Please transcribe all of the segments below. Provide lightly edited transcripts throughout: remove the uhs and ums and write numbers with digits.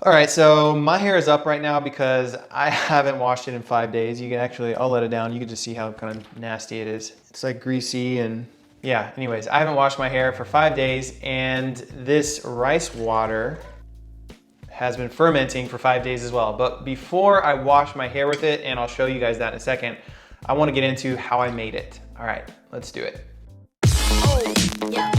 All right, so my hair is up right now because I haven't washed it in 5 days. You can actually, I'll let it down. You can just see how kind of nasty it is. It's like greasy and yeah, anyways, I haven't washed my hair for 5 days and this rice water has been fermenting for 5 days as well. But before I wash my hair with it, and I'll show you guys that in a second, I wanna get into how I made it. All right, let's do it. Oh, yeah.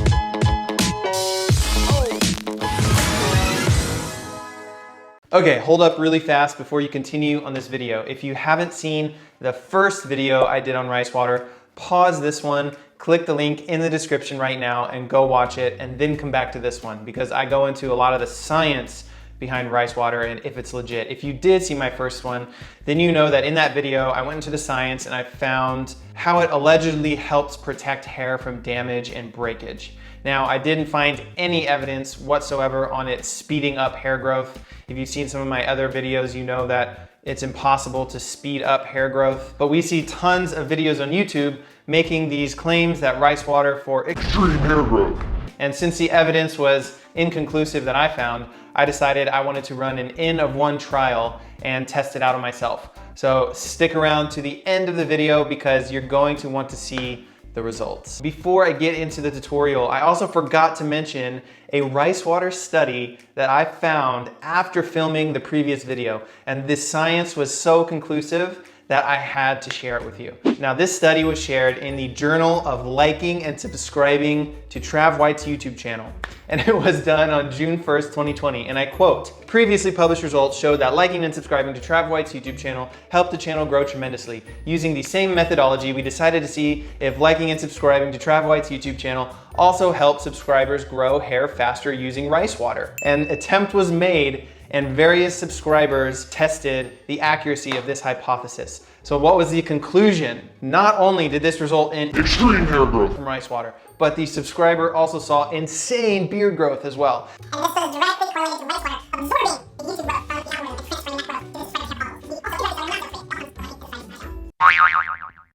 Okay, hold up really fast before you continue on this video. If you haven't seen the first video I did on rice water, pause this one, click the link in the description right now and go watch it, and then come back to this one because I go into a lot of the science behind rice water and if it's legit. If you did see my first one, then you know that in that video, I went into the science and I found how it allegedly helps protect hair from damage and breakage. Now, I didn't find any evidence whatsoever on it speeding up hair growth. If you've seen some of my other videos, you know that it's impossible to speed up hair growth. But we see tons of videos on YouTube making these claims that rice water for extreme hair growth. And since the evidence was inconclusive that I found, I decided I wanted to run an N of 1 trial and test it out on myself. So stick around to the end of the video because you're going to want to see the results. Before I get into the tutorial, I also forgot to mention a rice water study that I found after filming the previous video. And this science was so conclusive that I had to share it with you. Now, this study was shared in the Journal of Liking and Subscribing to Trav White's YouTube channel. And it was done on June 1st, 2020. And I quote, previously published results showed that liking and subscribing to Trav White's YouTube channel helped the channel grow tremendously. Using the same methodology, we decided to see if liking and subscribing to Trav White's YouTube channel also helped subscribers grow hair faster using rice water. An attempt was made and various subscribers tested the accuracy of this hypothesis. So what was the conclusion? Not only did this result in extreme hair growth from rice water, but the subscriber also saw insane beard growth as well. And this is directly correlated to rice water absorbing the YouTube growth from the algorithm and transferring that growth to the subscriber channel.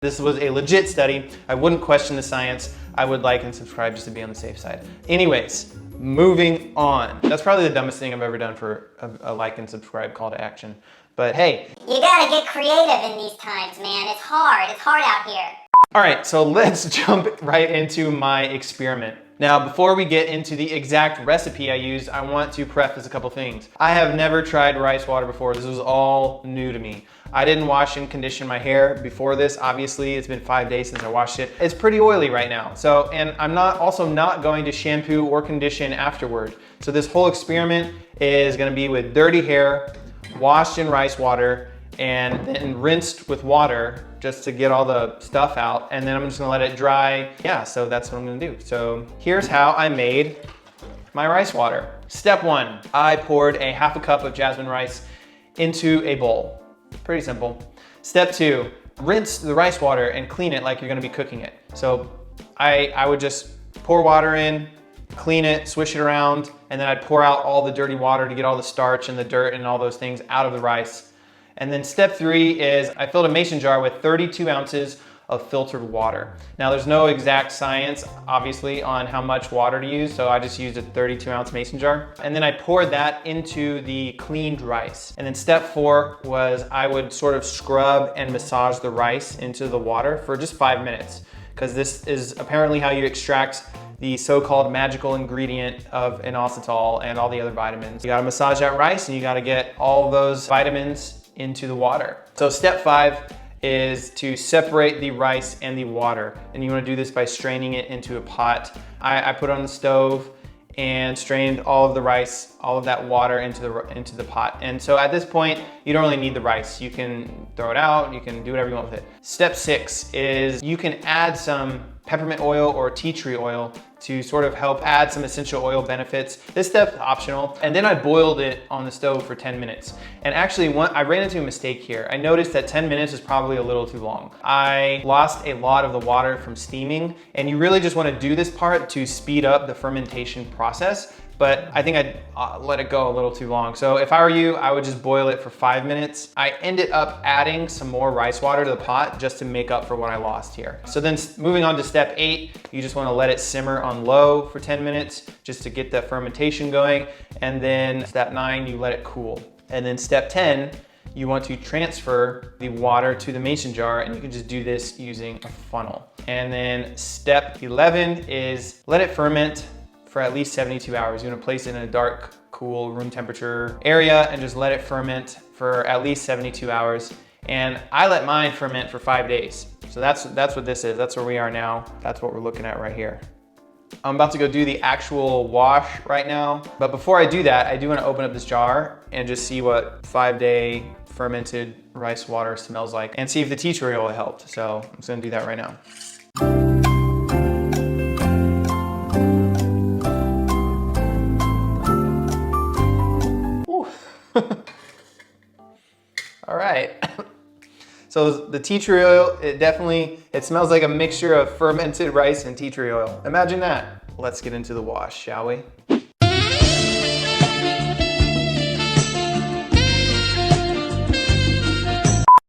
This was a legit study. I wouldn't question the science. I would like and subscribe just to be on the safe side. Anyways, moving on. That's probably the dumbest thing I've ever done for a like and subscribe call to action. But hey. You gotta get creative in these times, man. It's hard out here. All right, so let's jump right into my experiment. Now, before we get into the exact recipe I used, I want to preface a couple things. I have never tried rice water before. This was all new to me. I didn't wash and condition my hair before this. Obviously, it's been 5 days since I washed it. It's pretty oily right now. So, and I'm also not going to shampoo or condition afterward. So this whole experiment is gonna be with dirty hair, washed in rice water, and then rinsed with water just to get all the stuff out. And then I'm just gonna let it dry. Yeah, so that's what I'm gonna do. So here's how I made my rice water. Step 1, I poured a half a cup of jasmine rice into a bowl. Pretty simple. Step 2, rinse the rice water and clean it like you're gonna be cooking it. So I would just pour water in, clean it, swish it around, and then I'd pour out all the dirty water to get all the starch and the dirt and all those things out of the rice. And then step 3 is I filled a mason jar with 32 ounces of filtered water. Now there's no exact science, obviously, on how much water to use, so I just used a 32-ounce mason jar. And then I poured that into the cleaned rice. And then step 4 was I would sort of scrub and massage the rice into the water for just 5 minutes, because this is apparently how you extract the so-called magical ingredient of inositol and all the other vitamins. You gotta massage that rice and you gotta get all those vitamins into the water. So step 5 is to separate the rice and the water. And you wanna do this by straining it into a pot. I put it on the stove and strained all of the rice, all of that water into the pot. And so at this point, you don't really need the rice. You can throw it out, you can do whatever you want with it. Step 6 is you can add some peppermint oil or tea tree oil to sort of help add some essential oil benefits. This step's optional. And then I boiled it on the stove for 10 minutes. And actually, I ran into a mistake here. I noticed that 10 minutes is probably a little too long. I lost a lot of the water from steaming, and you really just wanna do this part to speed up the fermentation process, but I think I'd let it go a little too long. So if I were you, I would just boil it for 5 minutes. I ended up adding some more rice water to the pot just to make up for what I lost here. So then moving on to step 8, you just wanna let it simmer on low for 10 minutes just to get that fermentation going. And then step 9, you let it cool. And then step 10, you want to transfer the water to the mason jar, and you can just do this using a funnel. And then step 11 is let it ferment for at least 72 hours. You wanna place it in a dark, cool, room temperature area and just let it ferment for at least 72 hours. And I let mine ferment for 5 days. So that's what this is. That's where we are now. That's what we're looking at right here. I'm about to go do the actual wash right now. But before I do that, I do wanna open up this jar and just see what 5-day fermented rice water smells like and see if the tea tree oil helped. So I'm just gonna do that right now. All right. So the tea tree oil, it smells like a mixture of fermented rice and tea tree oil. Imagine that. Let's get into the wash, shall we?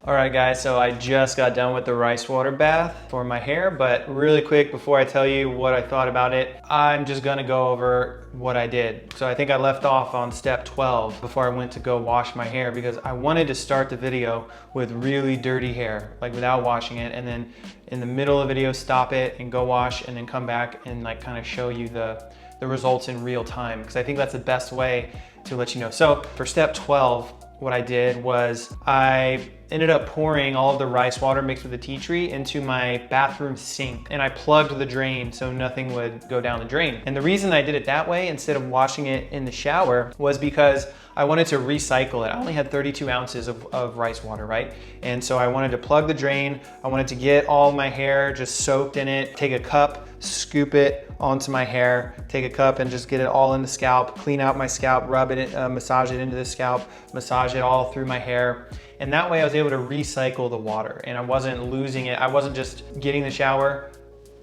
All right guys, so I just got done with the rice water bath for my hair, but really quick before I tell you what I thought about it, I'm just gonna go over what I did. So I think I left off on step 12 before I went to go wash my hair because I wanted to start the video with really dirty hair, like without washing it, and then in the middle of the video stop it and go wash and then come back and like kind of show you the results in real time, because I think that's the best way to let you know. So for step 12, what I did was I ended up pouring all of the rice water mixed with the tea tree into my bathroom sink, and I plugged the drain so nothing would go down the drain. And the reason I did it that way instead of washing it in the shower was because I wanted to recycle it. I only had 32 ounces of rice water, right? And so I wanted to plug the drain. I wanted to get all my hair just soaked in it, take a cup, scoop it onto my hair, take a cup and just get it all in the scalp, clean out my scalp, rub it, massage it into the scalp, massage it all through my hair. And that way I was able to recycle the water and I wasn't losing it. I wasn't just getting the shower,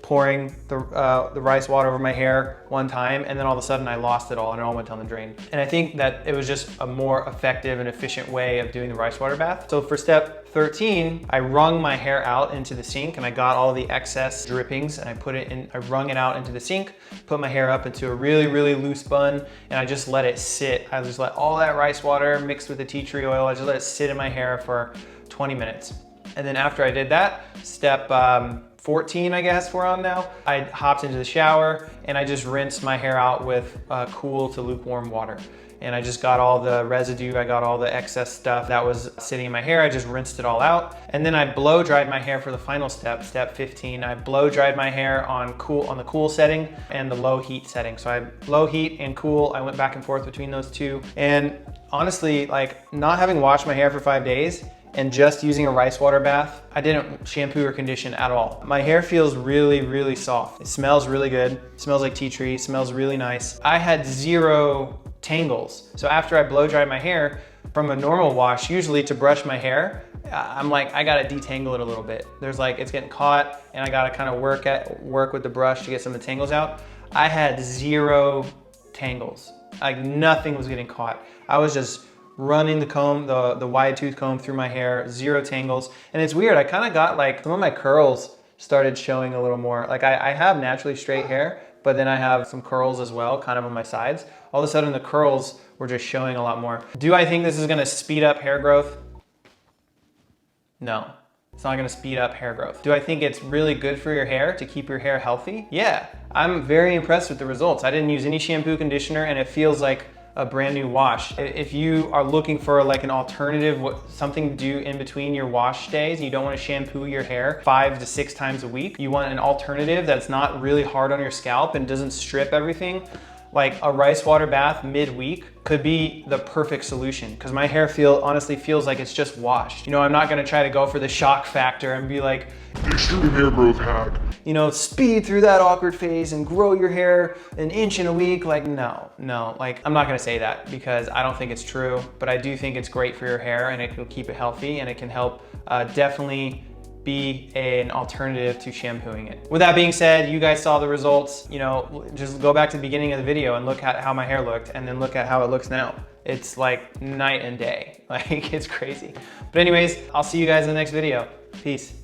pouring the rice water over my hair one time, and then all of a sudden I lost it all and it all went down the drain. And I think that it was just a more effective and efficient way of doing the rice water bath. So for step 13, I wrung my hair out into the sink and I got all the excess drippings and I wrung it out into the sink, put my hair up into a really, really loose bun, and I just let it sit. I just let all that rice water mixed with the tea tree oil, I just let it sit in my hair for 20 minutes. And then after I did that, step 14, I guess we're on now, I hopped into the shower and I just rinsed my hair out with cool to lukewarm water. And I just got all the residue, I got all the excess stuff that was sitting in my hair, I just rinsed it all out. And then I blow dried my hair for the final step, step 15. I blow dried my hair on the cool setting and the low heat setting. So I low heat and cool, I went back and forth between those two. And honestly, like not having washed my hair for 5 days, and just using a rice water bath, I didn't shampoo or condition at all. My hair feels really, really soft. It smells really good. It smells like tea tree, it smells really nice. I had 0 tangles. So after I blow dried my hair, from a normal wash, usually to brush my hair, I'm like, I gotta detangle it a little bit. There's like, it's getting caught and I gotta kind of work with the brush to get some of the tangles out. I had 0 tangles. Like nothing was getting caught. I was just running the comb, the wide tooth comb through my hair, 0 tangles. And it's weird, I kind of got like, some of my curls started showing a little more. Like I have naturally straight hair, but then I have some curls as well, kind of on my sides. All of a sudden the curls were just showing a lot more. Do I think this is gonna speed up hair growth? No, it's not gonna speed up hair growth. Do I think it's really good for your hair to keep your hair healthy? Yeah, I'm very impressed with the results. I didn't use any shampoo, conditioner, and it feels like a brand new wash. If you are looking for like an alternative, something to do in between your wash days, you don't want to shampoo your hair 5 to 6 times a week, you want an alternative that's not really hard on your scalp and doesn't strip everything, like a rice water bath midweek could be the perfect solution, because my hair honestly feels like it's just washed. You know, I'm not gonna try to go for the shock factor and be like, extreme hair growth hack. You know, speed through that awkward phase and grow your hair 1 inch in a week. Like, no, like I'm not gonna say that because I don't think it's true, but I do think it's great for your hair and it will keep it healthy and it can help definitely be an alternative to shampooing it. With that being said, you guys saw the results. You know, just go back to the beginning of the video and look at how my hair looked and then look at how it looks now. It's like night and day. Like, it's crazy. But anyways, I'll see you guys in the next video. Peace.